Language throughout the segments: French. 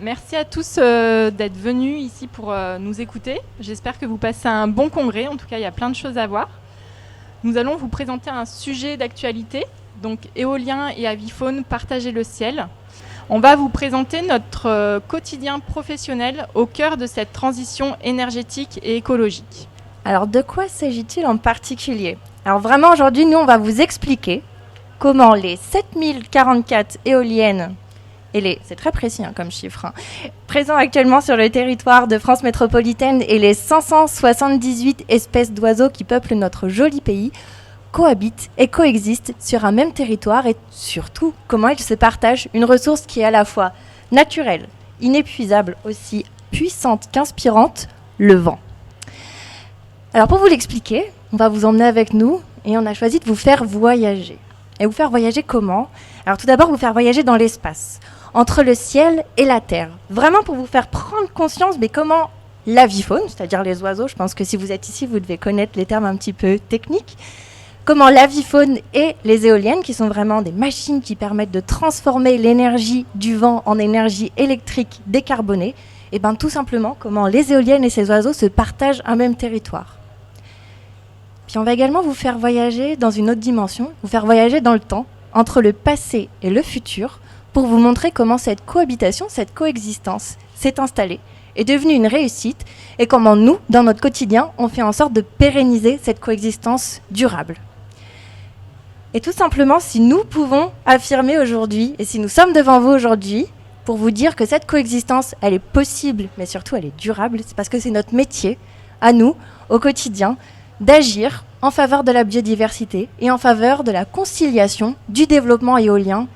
Merci à tous d'être venus ici pour nous écouter. J'espère que vous passez un bon congrès. En tout cas, il y a plein de choses à voir. Nous allons vous présenter un sujet d'actualité, donc éolien et avifaune, partager le ciel. On va vous présenter notre quotidien professionnel au cœur de cette transition énergétique et écologique. Alors, de quoi s'agit-il en particulier ? Alors vraiment, aujourd'hui, nous, on va vous expliquer comment les 7044 éoliennes, c'est très précis comme chiffre, présents actuellement sur le territoire de France métropolitaine et les 578 espèces d'oiseaux qui peuplent notre joli pays, cohabitent et coexistent sur un même territoire et surtout, comment ils se partagent une ressource qui est à la fois naturelle, inépuisable, aussi puissante qu'inspirante, le vent. Alors pour vous l'expliquer, on va vous emmener avec nous et on a choisi de vous faire voyager. Et vous faire voyager comment ? Alors tout d'abord, vous faire voyager dans l'espace, entre le ciel et la terre. Vraiment pour vous faire prendre conscience comment l'avifaune, c'est-à-dire les oiseaux, je pense que si vous êtes ici, vous devez connaître les termes un petit peu techniques, comment l'avifaune et les éoliennes, qui sont vraiment des machines qui permettent de transformer l'énergie du vent en énergie électrique décarbonée, et bien tout simplement comment les éoliennes et ces oiseaux se partagent un même territoire. Puis on va également vous faire voyager dans une autre dimension, vous faire voyager dans le temps, entre le passé et le futur, pour vous montrer comment cette cohabitation, cette coexistence s'est installée, est devenue une réussite, et comment nous, dans notre quotidien, on fait en sorte de pérenniser cette coexistence durable. Et tout simplement, si nous pouvons affirmer aujourd'hui, et si nous sommes devant vous aujourd'hui, pour vous dire que cette coexistence, elle est possible, mais surtout elle est durable, c'est parce que c'est notre métier, à nous, au quotidien, d'agir en faveur de la biodiversité et en faveur de la conciliation du développement éolien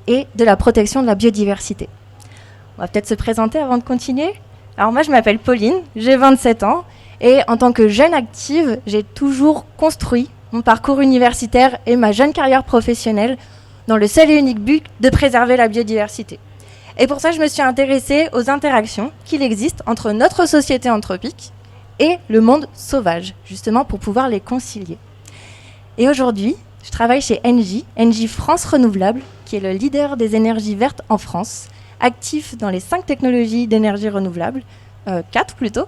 et de la protection de la biodiversité. On va peut-être se présenter avant de continuer. Alors moi, je m'appelle Pauline, j'ai 27 ans et en tant que jeune active, j'ai toujours construit mon parcours universitaire et ma jeune carrière professionnelle dans le seul et unique but de préserver la biodiversité. Et pour ça, je me suis intéressée aux interactions qu'il existe entre notre société anthropique et le monde sauvage, justement pour pouvoir les concilier. Et aujourd'hui, je travaille chez Engie France Renouvelable, qui est le leader des énergies vertes en France, actif dans les 5 technologies d'énergie renouvelable, 4 plutôt,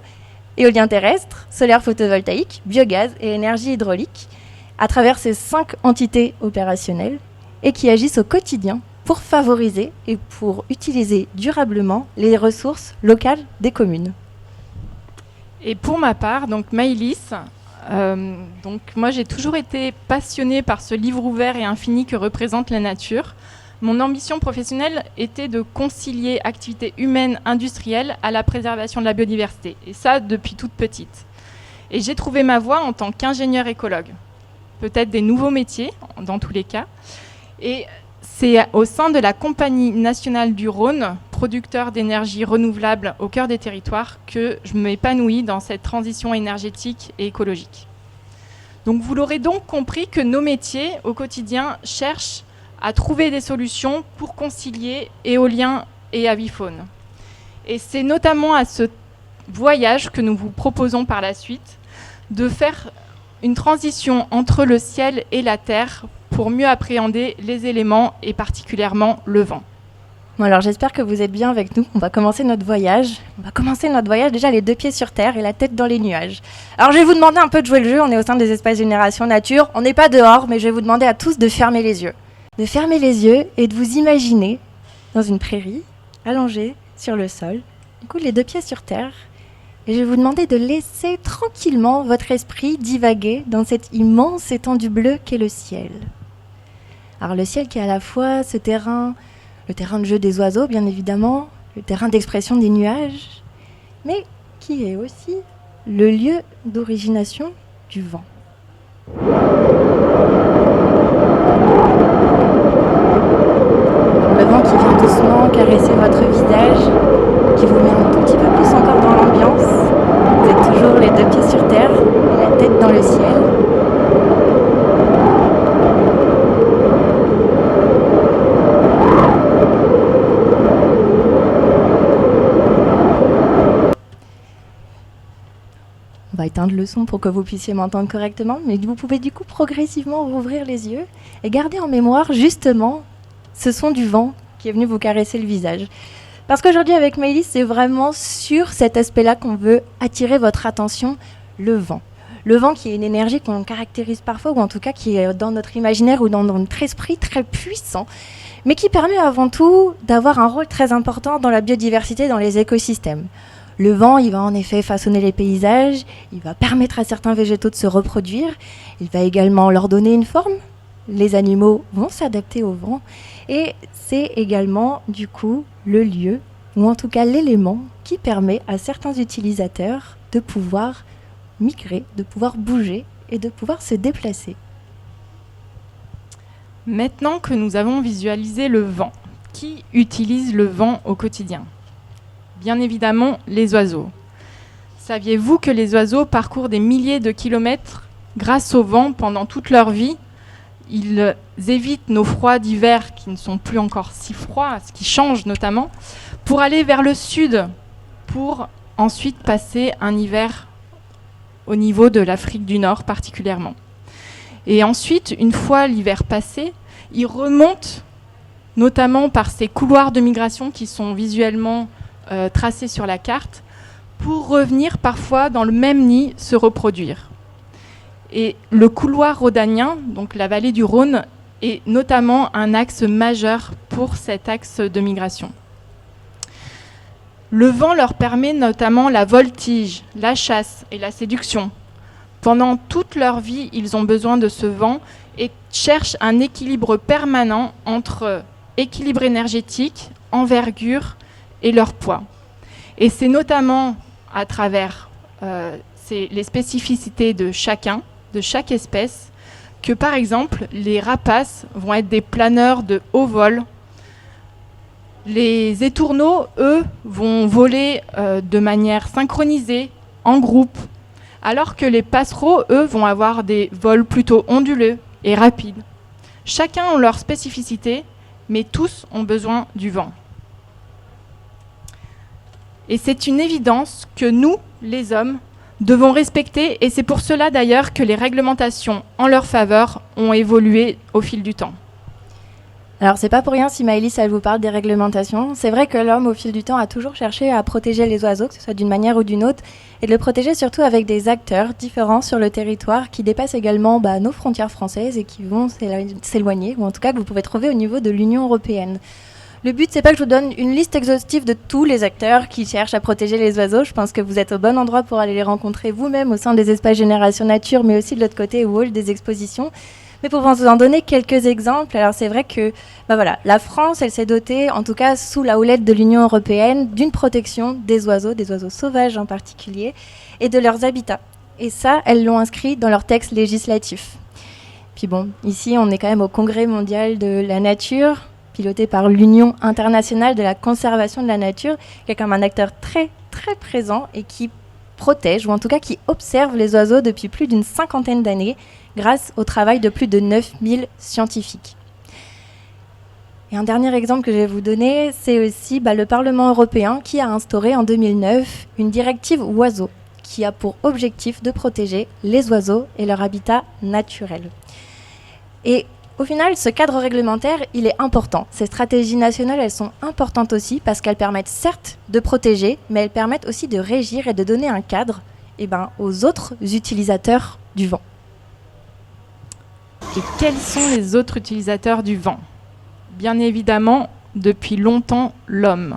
éolien terrestre, solaire photovoltaïque, biogaz et énergie hydraulique, à travers ces 5 entités opérationnelles, et qui agissent au quotidien pour favoriser et pour utiliser durablement les ressources locales des communes. Et pour ma part, donc Maëlys, moi j'ai toujours été passionnée par ce livre ouvert et infini que représente la nature. Mon ambition professionnelle était de concilier activité humaine industrielle à la préservation de la biodiversité, et ça depuis toute petite. Et j'ai trouvé ma voie en tant qu'ingénieur écologue, peut-être des nouveaux métiers dans tous les cas. Et c'est au sein de la Compagnie nationale du Rhône, producteur d'énergie renouvelable au cœur des territoires, que je m'épanouis dans cette transition énergétique et écologique. Donc vous l'aurez donc compris que nos métiers au quotidien cherchent à trouver des solutions pour concilier éolien et avifaune. Et c'est notamment à ce voyage que nous vous proposons par la suite de faire une transition entre le ciel et la terre pour mieux appréhender les éléments et particulièrement le vent. Bon, alors j'espère que vous êtes bien avec nous. On va commencer notre voyage. Déjà les 2 pieds sur terre et la tête dans les nuages. Alors je vais vous demander un peu de jouer le jeu. On est au sein des espaces Génération Nature. On n'est pas dehors, mais je vais vous demander à tous de fermer les yeux. De fermer les yeux et de vous imaginer dans une prairie, allongée sur le sol, du coup les 2 pieds sur terre. Et je vais vous demander de laisser tranquillement votre esprit divaguer dans cette immense étendue bleue qu'est le ciel. Alors le ciel qui est à la fois le terrain de jeu des oiseaux bien évidemment, le terrain d'expression des nuages, mais qui est aussi le lieu d'origination du vent. Le vent qui vient doucement caresser votre visage, qui vous met un tout petit peu plus encore dans l'ambiance. Vous êtes toujours les 2 pieds sur terre et la tête dans le ciel. On va éteindre le son pour que vous puissiez m'entendre correctement, mais vous pouvez du coup progressivement rouvrir les yeux et garder en mémoire justement ce son du vent qui est venu vous caresser le visage. Parce qu'aujourd'hui, avec Maëlys, c'est vraiment sur cet aspect-là qu'on veut attirer votre attention, le vent. Le vent qui est une énergie qu'on caractérise parfois, ou en tout cas qui est dans notre imaginaire ou dans notre esprit très puissant, mais qui permet avant tout d'avoir un rôle très important dans la biodiversité, dans les écosystèmes. Le vent, il va en effet façonner les paysages, il va permettre à certains végétaux de se reproduire, il va également leur donner une forme. Les animaux vont s'adapter au vent et c'est également du coup le lieu, ou en tout cas l'élément qui permet à certains utilisateurs de pouvoir migrer, de pouvoir bouger et de pouvoir se déplacer. Maintenant que nous avons visualisé le vent, qui utilise le vent au quotidien ? Bien évidemment, les oiseaux. Saviez-vous que les oiseaux parcourent des milliers de kilomètres grâce au vent pendant toute leur vie ? Ils évitent nos froids d'hiver qui ne sont plus encore si froids, ce qui change notamment, pour aller vers le sud, pour ensuite passer un hiver au niveau de l'Afrique du Nord particulièrement. Et ensuite, une fois l'hiver passé, ils remontent, notamment par ces couloirs de migration qui sont visuellement tracés sur la carte, pour revenir parfois dans le même nid se reproduire. Et le couloir rhodanien, donc la vallée du Rhône, est notamment un axe majeur pour cet axe de migration. Le vent leur permet notamment la voltige, la chasse et la séduction. Pendant toute leur vie, ils ont besoin de ce vent et cherchent un équilibre permanent entre équilibre énergétique, envergure et leur poids. Et c'est notamment à travers les spécificités de chacun, de chaque espèce, que par exemple les rapaces vont être des planeurs de haut vol. Les étourneaux, eux, vont voler de manière synchronisée, en groupe, alors que les passereaux, eux, vont avoir des vols plutôt onduleux et rapides. Chacun a leur spécificité, mais tous ont besoin du vent. Et c'est une évidence que nous, les hommes, devons respecter, et c'est pour cela d'ailleurs que les réglementations en leur faveur ont évolué au fil du temps. Alors c'est pas pour rien si Maëlys elle vous parle des réglementations. C'est vrai que l'homme au fil du temps a toujours cherché à protéger les oiseaux, que ce soit d'une manière ou d'une autre, et de le protéger surtout avec des acteurs différents sur le territoire qui dépassent également nos frontières françaises et qui vont s'éloigner, ou en tout cas que vous pouvez trouver au niveau de l'Union européenne. Le but, c'est pas que je vous donne une liste exhaustive de tous les acteurs qui cherchent à protéger les oiseaux. Je pense que vous êtes au bon endroit pour aller les rencontrer vous-même au sein des espaces Génération Nature, mais aussi de l'autre côté au hall des expositions. Mais pour vous en donner quelques exemples, alors c'est vrai que la France, elle s'est dotée, en tout cas sous la houlette de l'Union européenne, d'une protection des oiseaux sauvages en particulier, et de leurs habitats. Et ça, elles l'ont inscrit dans leur texte législatif. Puis bon, ici, on est quand même au Congrès mondial de la nature, piloté par l'Union internationale de la conservation de la nature, qui est comme un acteur très, très présent et qui protège, ou en tout cas qui observe les oiseaux depuis plus d'une 50aine d'années, grâce au travail de plus de 9000 scientifiques. Et un dernier exemple que je vais vous donner, c'est aussi le Parlement européen qui a instauré en 2009 une directive oiseaux, qui a pour objectif de protéger les oiseaux et leur habitat naturel. Et au final, ce cadre réglementaire, il est important. Ces stratégies nationales, elles sont importantes aussi parce qu'elles permettent certes de protéger, mais elles permettent aussi de régir et de donner un cadre aux autres utilisateurs du vent. Et quels sont les autres utilisateurs du vent ? Bien évidemment, depuis longtemps, l'homme.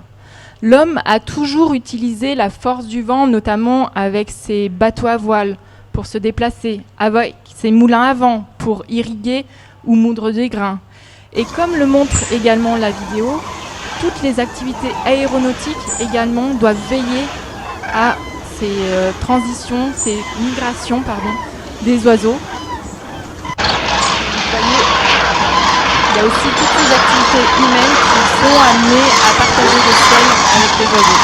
L'homme a toujours utilisé la force du vent, notamment avec ses bateaux à voile pour se déplacer, avec ses moulins à vent pour irriguer ou moudre des grains. Et comme le montre également la vidéo, toutes les activités aéronautiques également doivent veiller à ces transitions, ces migrations des oiseaux. Vous voyez, il y a aussi toutes les activités humaines qui sont amenées à partager des sols avec les oiseaux.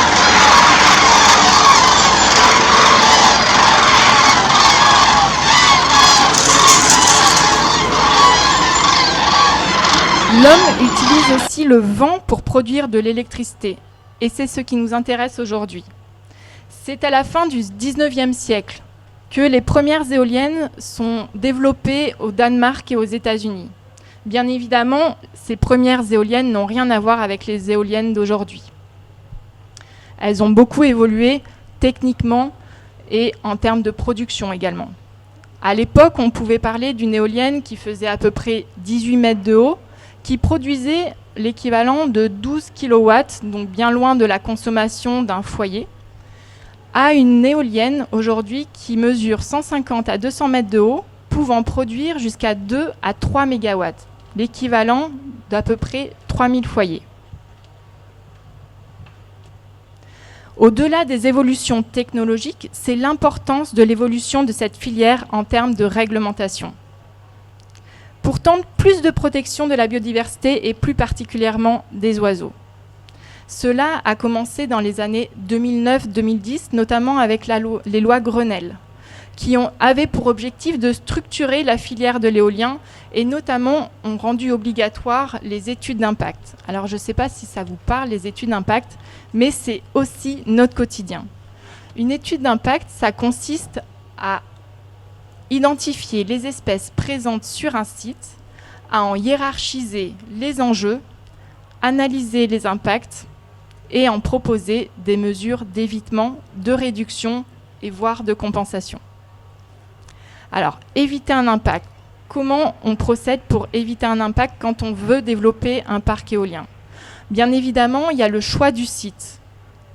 L'homme utilise aussi le vent pour produire de l'électricité, et c'est ce qui nous intéresse aujourd'hui. C'est à la fin du 19e siècle que les premières éoliennes sont développées au Danemark et aux États-Unis. Bien évidemment, ces premières éoliennes n'ont rien à voir avec les éoliennes d'aujourd'hui. Elles ont beaucoup évolué techniquement et en termes de production également. À l'époque, on pouvait parler d'une éolienne qui faisait à peu près 18 mètres de haut, qui produisait l'équivalent de 12 kW, donc bien loin de la consommation d'un foyer, à une éolienne aujourd'hui qui mesure 150 à 200 mètres de haut, pouvant produire jusqu'à 2 à 3 MW, l'équivalent d'à peu près 3000 foyers. Au-delà des évolutions technologiques, c'est l'importance de l'évolution de cette filière en termes de réglementation. Pour tendre plus de protection de la biodiversité et plus particulièrement des oiseaux. Cela a commencé dans les années 2009-2010, notamment avec les lois Grenelle, qui avaient pour objectif de structurer la filière de l'éolien et notamment ont rendu obligatoire les études d'impact. Alors je ne sais pas si ça vous parle, les études d'impact, mais c'est aussi notre quotidien. Une étude d'impact, ça consiste à identifier les espèces présentes sur un site, à en hiérarchiser les enjeux, analyser les impacts et en proposer des mesures d'évitement, de réduction et voire de compensation. Alors, éviter un impact. Comment on procède pour éviter un impact quand on veut développer un parc éolien? Bien évidemment, il y a le choix du site.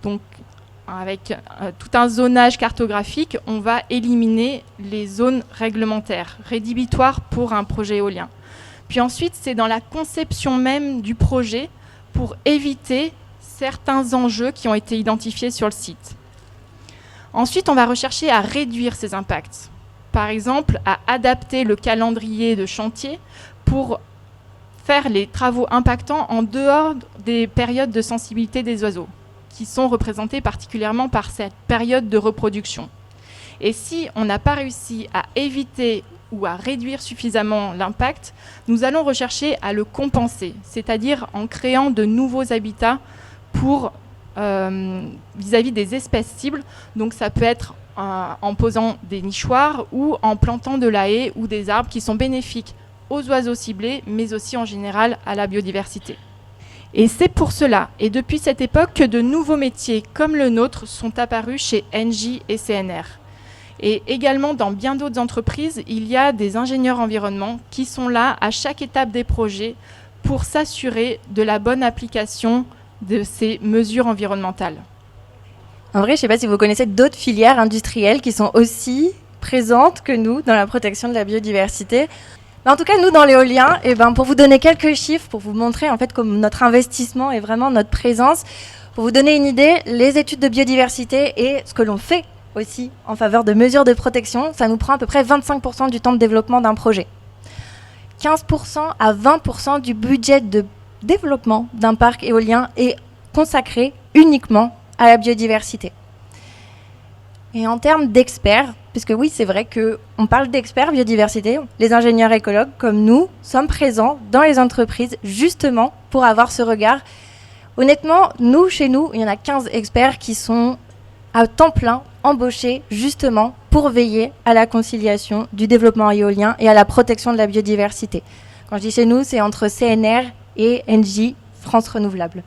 Donc, avec tout un zonage cartographique, on va éliminer les zones réglementaires, rédhibitoires pour un projet éolien. Puis ensuite, c'est dans la conception même du projet pour éviter certains enjeux qui ont été identifiés sur le site. Ensuite, on va rechercher à réduire ces impacts. Par exemple, à adapter le calendrier de chantier pour faire les travaux impactants en dehors des périodes de sensibilité des oiseaux, qui sont représentés particulièrement par cette période de reproduction. Et si on n'a pas réussi à éviter ou à réduire suffisamment l'impact, nous allons rechercher à le compenser, c'est-à-dire en créant de nouveaux habitats pour vis-à-vis des espèces cibles. Donc ça peut être en posant des nichoirs ou en plantant de la haie ou des arbres qui sont bénéfiques aux oiseaux ciblés, mais aussi en général à la biodiversité. Et c'est pour cela, et depuis cette époque, que de nouveaux métiers comme le nôtre sont apparus chez Engie et CNR. Et également dans bien d'autres entreprises, il y a des ingénieurs environnement qui sont là à chaque étape des projets pour s'assurer de la bonne application de ces mesures environnementales. En vrai, je ne sais pas si vous connaissez d'autres filières industrielles qui sont aussi présentes que nous dans la protection de la biodiversité. Mais en tout cas, nous, dans l'éolien, pour vous donner quelques chiffres, pour vous montrer en fait comme notre investissement et vraiment notre présence, pour vous donner une idée, les études de biodiversité et ce que l'on fait aussi en faveur de mesures de protection, ça nous prend à peu près 25% du temps de développement d'un projet. 15% à 20% du budget de développement d'un parc éolien est consacré uniquement à la biodiversité. Et en termes d'experts, puisque oui, c'est vrai qu'on parle d'experts biodiversité, les ingénieurs écologues comme nous sommes présents dans les entreprises justement pour avoir ce regard. Honnêtement, chez nous, il y en a 15 experts qui sont à temps plein embauchés justement pour veiller à la conciliation du développement éolien et à la protection de la biodiversité. Quand je dis chez nous, c'est entre CNR et Engie, France Renouvelable.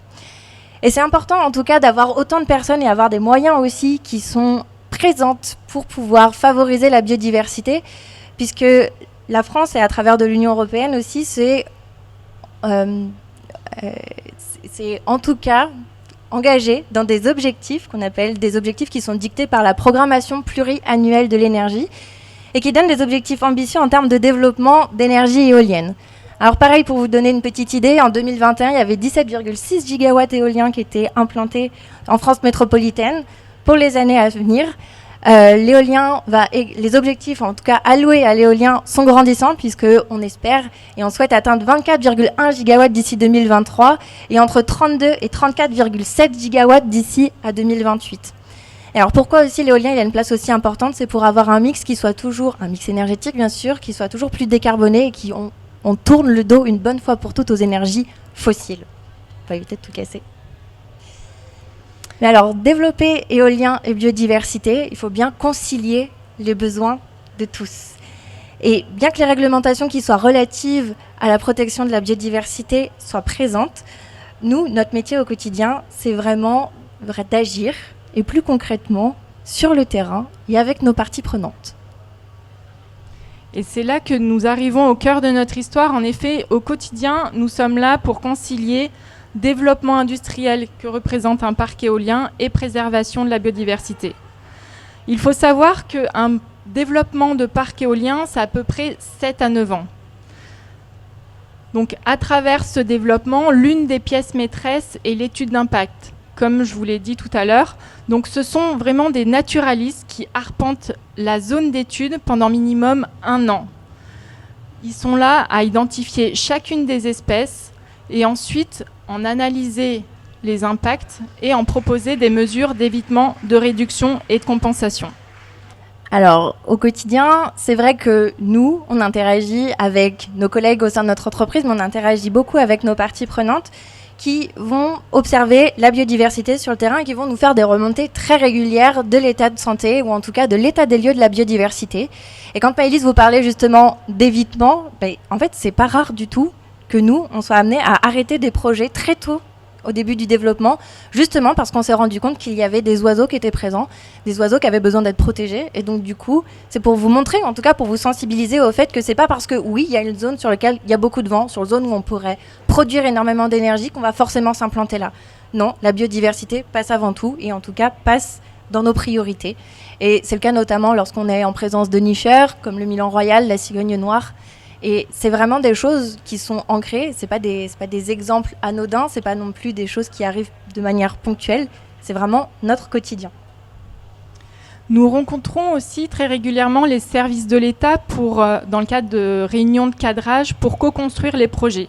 Et c'est important en tout cas d'avoir autant de personnes et avoir des moyens aussi qui sont présentes pour pouvoir favoriser la biodiversité, puisque la France et à travers de l'Union européenne aussi, c'est en tout cas engagé dans des objectifs qu'on appelle des objectifs qui sont dictés par la programmation pluriannuelle de l'énergie et qui donnent des objectifs ambitieux en termes de développement d'énergie éolienne. Alors pareil, pour vous donner une petite idée, en 2021, il y avait 17,6 gigawatts éoliens qui étaient implantés en France métropolitaine. Pour les années à venir, les objectifs, en tout cas alloués à l'éolien, sont grandissants puisqu'on espère et on souhaite atteindre 24,1 gigawatts d'ici 2023 et entre 32 et 34,7 gigawatts d'ici à 2028. Et alors pourquoi aussi l'éolien il a une place aussi importante? C'est pour avoir un mix qui soit toujours, un mix énergétique bien sûr, qui soit toujours plus décarboné et on tourne le dos une bonne fois pour toutes aux énergies fossiles. Pour éviter de tout casser. Mais alors, développer éolien et biodiversité, il faut bien concilier les besoins de tous. Et bien que les réglementations qui soient relatives à la protection de la biodiversité soient présentes, nous, notre métier au quotidien, c'est vraiment d'agir, et plus concrètement, sur le terrain et avec nos parties prenantes. Et c'est là que nous arrivons au cœur de notre histoire. En effet, au quotidien, nous sommes là pour concilier développement industriel que représente un parc éolien et préservation de la biodiversité. Il faut savoir qu'un développement de parc éolien, c'est à peu près 7 à 9 ans. Donc, à travers ce développement, l'une des pièces maîtresses est l'étude d'impact, comme je vous l'ai dit tout à l'heure. Donc, ce sont vraiment des naturalistes qui arpentent la zone d'étude pendant minimum 1 an. Ils sont là à identifier chacune des espèces et ensuite en analyser les impacts et en proposer des mesures d'évitement, de réduction et de compensation. Alors, au quotidien, c'est vrai que nous, on interagit avec nos collègues au sein de notre entreprise, mais on interagit beaucoup avec nos parties prenantes qui vont observer la biodiversité sur le terrain et qui vont nous faire des remontées très régulières de l'état de santé ou en tout cas de l'état des lieux de la biodiversité. Et quand Maëlys vous parlait justement d'évitement, en fait, c'est pas rare du tout que nous, on soit amenés à arrêter des projets très tôt au début du développement, justement parce qu'on s'est rendu compte qu'il y avait des oiseaux qui étaient présents, des oiseaux qui avaient besoin d'être protégés. Et donc du coup, c'est pour vous montrer, en tout cas pour vous sensibiliser au fait que c'est pas parce que oui, il y a une zone sur laquelle il y a beaucoup de vent, sur une zone où on pourrait produire énormément d'énergie qu'on va forcément s'implanter là. Non, la biodiversité passe avant tout et en tout cas passe dans nos priorités. Et c'est le cas notamment lorsqu'on est en présence de nicheurs comme le Milan Royal, la cigogne noire. Et c'est vraiment des choses qui sont ancrées, c'est pas des exemples anodins, c'est pas non plus des choses qui arrivent de manière ponctuelle, c'est vraiment notre quotidien. Nous rencontrons aussi très régulièrement les services de l'État dans le cadre de réunions de cadrage pour co-construire les projets.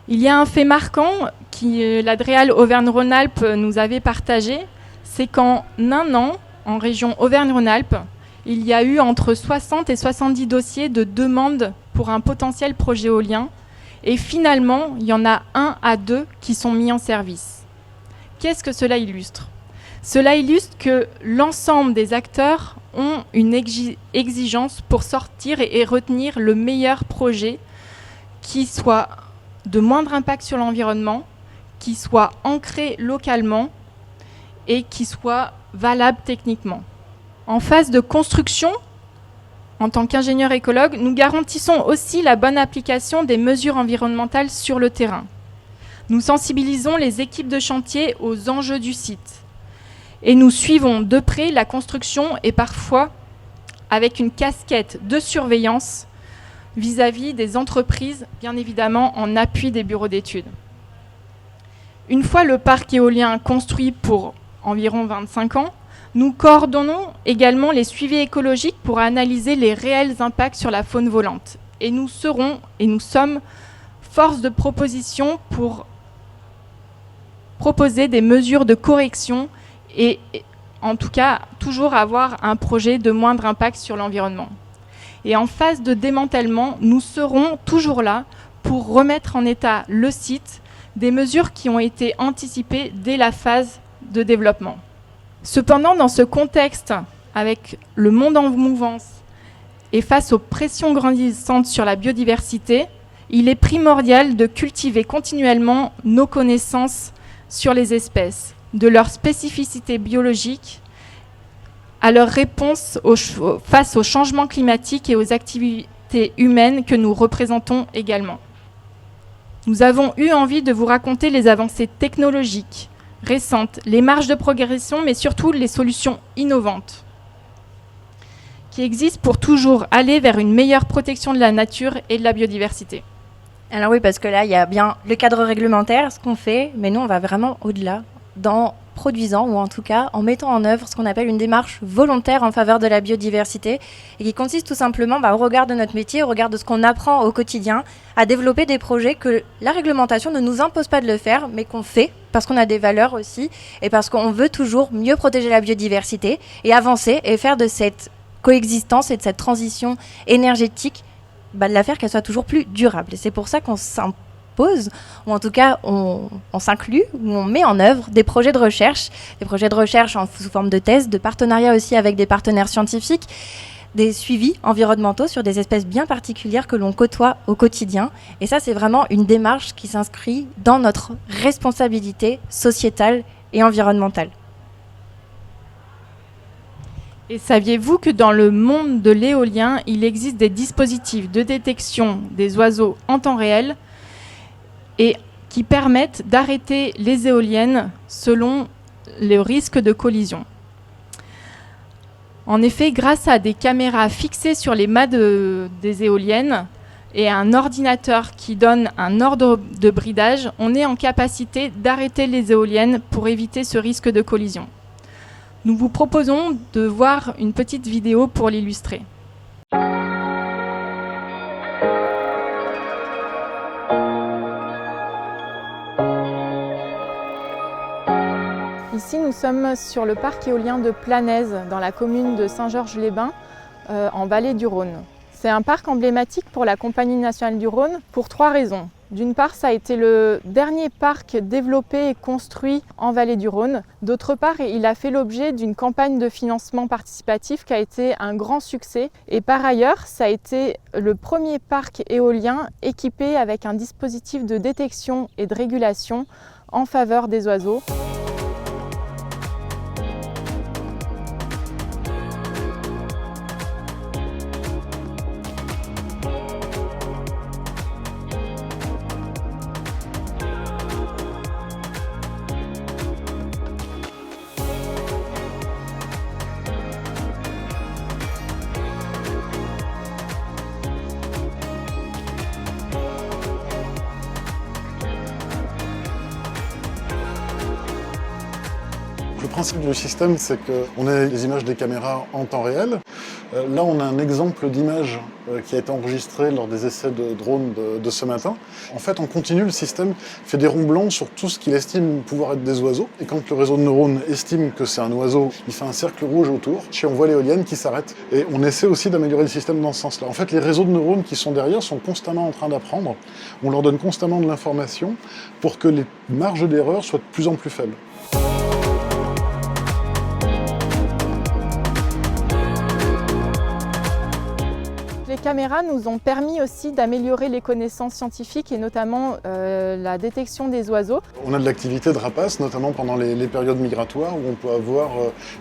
Il y a un fait marquant que l'Adréal Auvergne-Rhône-Alpes nous avait partagé, c'est qu'en 1 an, en région Auvergne-Rhône-Alpes, il y a eu entre 60 et 70 dossiers de demande pour un potentiel projet éolien. Et finalement, il y en a 1 à 2 qui sont mis en service. Qu'est-ce que cela illustre ? Cela illustre que l'ensemble des acteurs ont une exigence pour sortir et retenir le meilleur projet qui soit de moindre impact sur l'environnement, qui soit ancré localement et qui soit valable techniquement. En phase de construction, en tant qu'ingénieur écologue, nous garantissons aussi la bonne application des mesures environnementales sur le terrain. Nous sensibilisons les équipes de chantier aux enjeux du site. Et nous suivons de près la construction et parfois avec une casquette de surveillance vis-à-vis des entreprises, bien évidemment en appui des bureaux d'études. Une fois le parc éolien construit pour environ 25 ans, nous coordonnons également les suivis écologiques pour analyser les réels impacts sur la faune volante. Et nous sommes force de proposition pour proposer des mesures de correction et en tout cas toujours avoir un projet de moindre impact sur l'environnement. Et en phase de démantèlement, nous serons toujours là pour remettre en état le site des mesures qui ont été anticipées dès la phase de développement. Cependant, dans ce contexte, avec le monde en mouvance et face aux pressions grandissantes sur la biodiversité, il est primordial de cultiver continuellement nos connaissances sur les espèces, de leur spécificité biologique, à leur réponse face au changement climatique et aux activités humaines que nous représentons également. Nous avons eu envie de vous raconter les avancées technologiques récentes, les marges de progression, mais surtout les solutions innovantes qui existent pour toujours aller vers une meilleure protection de la nature et de la biodiversité. Alors oui, parce que là, il y a bien le cadre réglementaire, ce qu'on fait, mais nous, on va vraiment au-delà, dans produisant, ou en tout cas en mettant en œuvre ce qu'on appelle une démarche volontaire en faveur de la biodiversité, et qui consiste tout simplement, au regard de notre métier, au regard de ce qu'on apprend au quotidien, à développer des projets que la réglementation ne nous impose pas de le faire, mais qu'on fait, parce qu'on a des valeurs aussi, et parce qu'on veut toujours mieux protéger la biodiversité, et avancer, et faire de cette coexistence et de cette transition énergétique, de la faire qu'elle soit toujours plus durable. Et c'est pour ça qu'on s'impose, ou en tout cas on s'inclut, ou on met en œuvre des projets de recherche sous forme de thèses, de partenariats aussi avec des partenaires scientifiques, des suivis environnementaux sur des espèces bien particulières que l'on côtoie au quotidien. Et ça, c'est vraiment une démarche qui s'inscrit dans notre responsabilité sociétale et environnementale. Et saviez-vous que dans le monde de l'éolien, il existe des dispositifs de détection des oiseaux en temps réel et qui permettent d'arrêter les éoliennes selon le risque de collision. En effet, grâce à des caméras fixées sur les mâts des éoliennes et à un ordinateur qui donne un ordre de bridage, on est en capacité d'arrêter les éoliennes pour éviter ce risque de collision. Nous vous proposons de voir une petite vidéo pour l'illustrer. Ici, nous sommes sur le parc éolien de Planaise, dans la commune de Saint-Georges-les-Bains, en vallée du Rhône. C'est un parc emblématique pour la Compagnie nationale du Rhône pour 3 raisons. D'une part, ça a été le dernier parc développé et construit en vallée du Rhône. D'autre part, il a fait l'objet d'une campagne de financement participatif qui a été un grand succès. Et par ailleurs, ça a été le premier parc éolien équipé avec un dispositif de détection et de régulation en faveur des oiseaux. Le principe du système, c'est qu'on a les images des caméras en temps réel. Là, on a un exemple d'image qui a été enregistré lors des essais de drone de ce matin. En fait, en continu, le système fait des ronds blancs sur tout ce qu'il estime pouvoir être des oiseaux. Et quand le réseau de neurones estime que c'est un oiseau, il fait un cercle rouge autour. Et on voit l'éolienne qui s'arrête. Et on essaie aussi d'améliorer le système dans ce sens-là. En fait, les réseaux de neurones qui sont derrière sont constamment en train d'apprendre. On leur donne constamment de l'information pour que les marges d'erreur soient de plus en plus faibles. Les caméras nous ont permis aussi d'améliorer les connaissances scientifiques et notamment la détection des oiseaux. On a de l'activité de rapace, notamment pendant les périodes migratoires où on peut avoir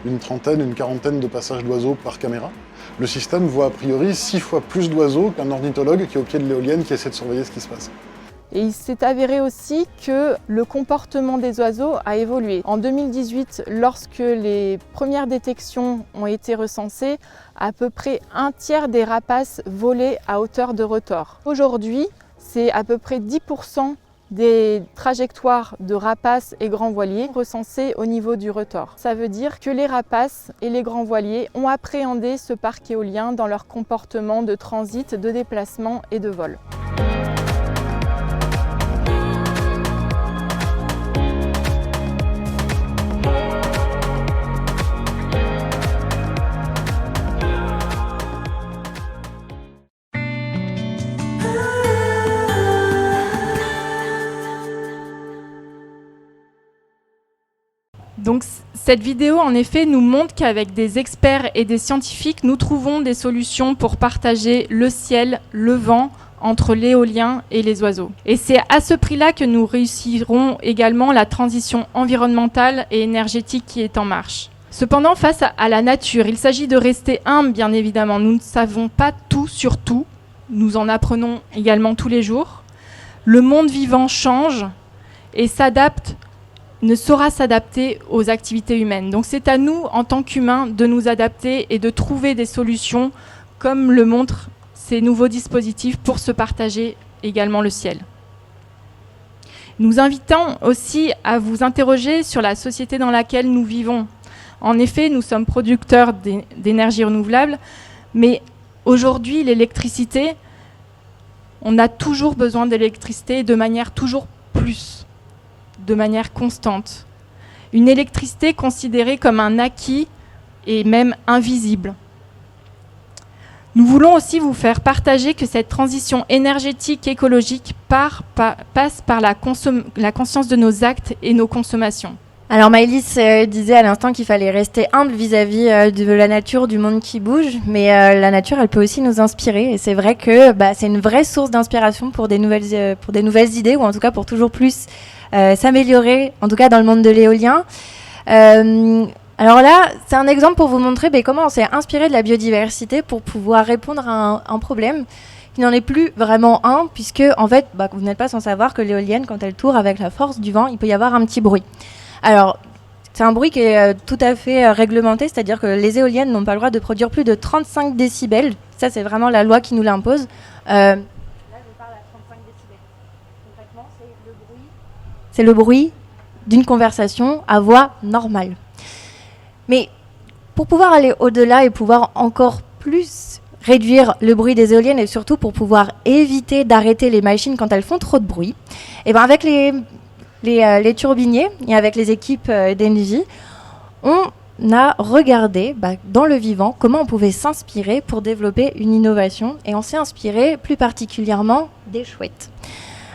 une trentaine, une quarantaine de passages d'oiseaux par caméra. Le système voit a priori 6 fois plus d'oiseaux qu'un ornithologue qui est au pied de l'éolienne qui essaie de surveiller ce qui se passe. Et il s'est avéré aussi que le comportement des oiseaux a évolué. En 2018, lorsque les premières détections ont été recensées, à peu près un tiers des rapaces volaient à hauteur de retors. Aujourd'hui, c'est à peu près 10% des trajectoires de rapaces et grands voiliers recensées au niveau du retors. Ça veut dire que les rapaces et les grands voiliers ont appréhendé ce parc éolien dans leur comportement de transit, de déplacement et de vol. Donc cette vidéo en effet nous montre qu'avec des experts et des scientifiques, nous trouvons des solutions pour partager le ciel, le vent entre l'éolien et les oiseaux. Et c'est à ce prix-là que nous réussirons également la transition environnementale et énergétique qui est en marche. Cependant, face à la nature, il s'agit de rester humble, bien évidemment. Nous ne savons pas tout sur tout. Nous en apprenons également tous les jours. Le monde vivant change et ne saura s'adapter aux activités humaines. Donc c'est à nous, en tant qu'humains, de nous adapter et de trouver des solutions, comme le montrent ces nouveaux dispositifs, pour se partager également le ciel. Nous invitons aussi à vous interroger sur la société dans laquelle nous vivons. En effet, nous sommes producteurs d'énergie renouvelable, mais aujourd'hui, l'électricité, on a toujours besoin d'électricité de manière toujours plus, de manière constante. Une électricité considérée comme un acquis et même invisible. Nous voulons aussi vous faire partager que cette transition énergétique et écologique passe par la conscience de nos actes et nos consommations. Alors Maëlys disait à l'instant qu'il fallait rester humble vis-à-vis de la nature, du monde qui bouge, mais la nature, elle peut aussi nous inspirer. Et c'est vrai que c'est une vraie source d'inspiration pour des nouvelles idées, ou en tout cas pour toujours plus s'améliorer, en tout cas dans le monde de l'éolien. Alors là, c'est un exemple pour vous montrer comment on s'est inspiré de la biodiversité pour pouvoir répondre à un problème qui n'en est plus vraiment un, puisque en fait, vous n'êtes pas sans savoir que l'éolienne, quand elle tourne avec la force du vent, il peut y avoir un petit bruit. Alors, c'est un bruit qui est tout à fait réglementé, c'est-à-dire que les éoliennes n'ont pas le droit de produire plus de 35 décibels. Ça, c'est vraiment la loi qui nous l'impose. Là, je parle à 35 décibels. Concrètement, c'est le bruit d'une conversation à voix normale. Mais pour pouvoir aller au-delà et pouvoir encore plus réduire le bruit des éoliennes et surtout pour pouvoir éviter d'arrêter les machines quand elles font trop de bruit, et avec les turbiniers et avec les équipes d'Engie, on a regardé dans le vivant comment on pouvait s'inspirer pour développer une innovation, et on s'est inspiré plus particulièrement des chouettes.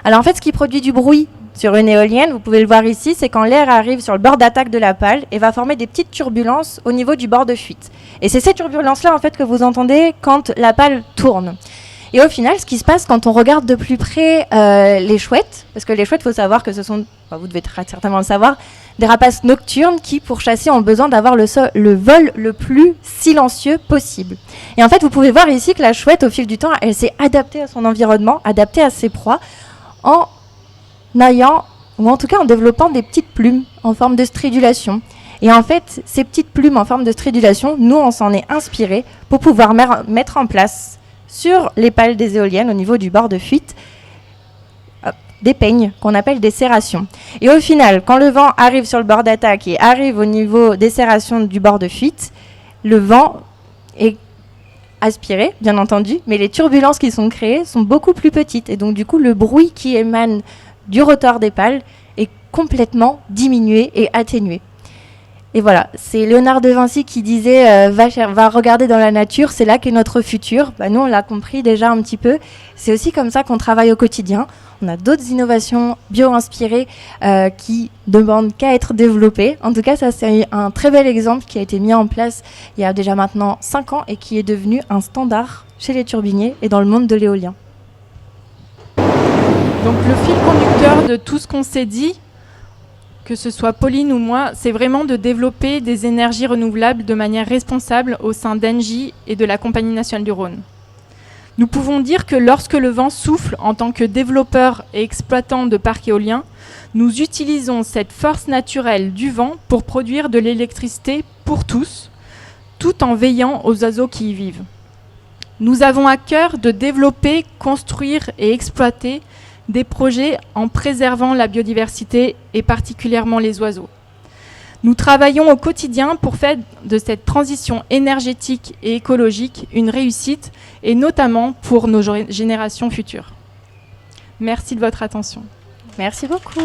Alors en fait, ce qui produit du bruit sur une éolienne, vous pouvez le voir ici, c'est quand l'air arrive sur le bord d'attaque de la pale et va former des petites turbulences au niveau du bord de fuite. Et c'est ces turbulences-là en fait que vous entendez quand la pale tourne. Et au final, ce qui se passe quand on regarde de plus près les chouettes, parce que les chouettes, il faut savoir que ce sont, vous devez certainement le savoir, des rapaces nocturnes qui, pour chasser, ont besoin d'avoir le vol le plus silencieux possible. Et en fait, vous pouvez voir ici que la chouette, au fil du temps, elle s'est adaptée à son environnement, adaptée à ses proies, en ayant, ou en tout cas en développant des petites plumes en forme de stridulation. Et en fait, ces petites plumes en forme de stridulation, nous, on s'en est inspiré pour pouvoir mettre en place sur les pales des éoliennes, au niveau du bord de fuite, des peignes qu'on appelle des serrations. Et au final, quand le vent arrive sur le bord d'attaque et arrive au niveau des serrations du bord de fuite, le vent est aspiré, bien entendu, mais les turbulences qui sont créées sont beaucoup plus petites. Et donc, du coup, le bruit qui émane du rotor des pales est complètement diminué et atténué. Et voilà, c'est Léonard de Vinci qui disait va regarder dans la nature, c'est là qu'est notre futur. Nous, on l'a compris déjà un petit peu. C'est aussi comme ça qu'on travaille au quotidien. On a d'autres innovations bio-inspirées qui demandent qu'à être développées. En tout cas, ça, c'est un très bel exemple qui a été mis en place il y a déjà maintenant 5 ans et qui est devenu un standard chez les turbiniers et dans le monde de l'éolien. Donc le fil conducteur de tout ce qu'on s'est dit, que ce soit Pauline ou moi, c'est vraiment de développer des énergies renouvelables de manière responsable au sein d'Engie et de la Compagnie nationale du Rhône. Nous pouvons dire que lorsque le vent souffle en tant que développeur et exploitant de parcs éoliens, nous utilisons cette force naturelle du vent pour produire de l'électricité pour tous, tout en veillant aux oiseaux qui y vivent. Nous avons à cœur de développer, construire et exploiter des projets en préservant la biodiversité et particulièrement les oiseaux. Nous travaillons au quotidien pour faire de cette transition énergétique et écologique une réussite, et notamment pour nos générations futures. Merci de votre attention. Merci beaucoup.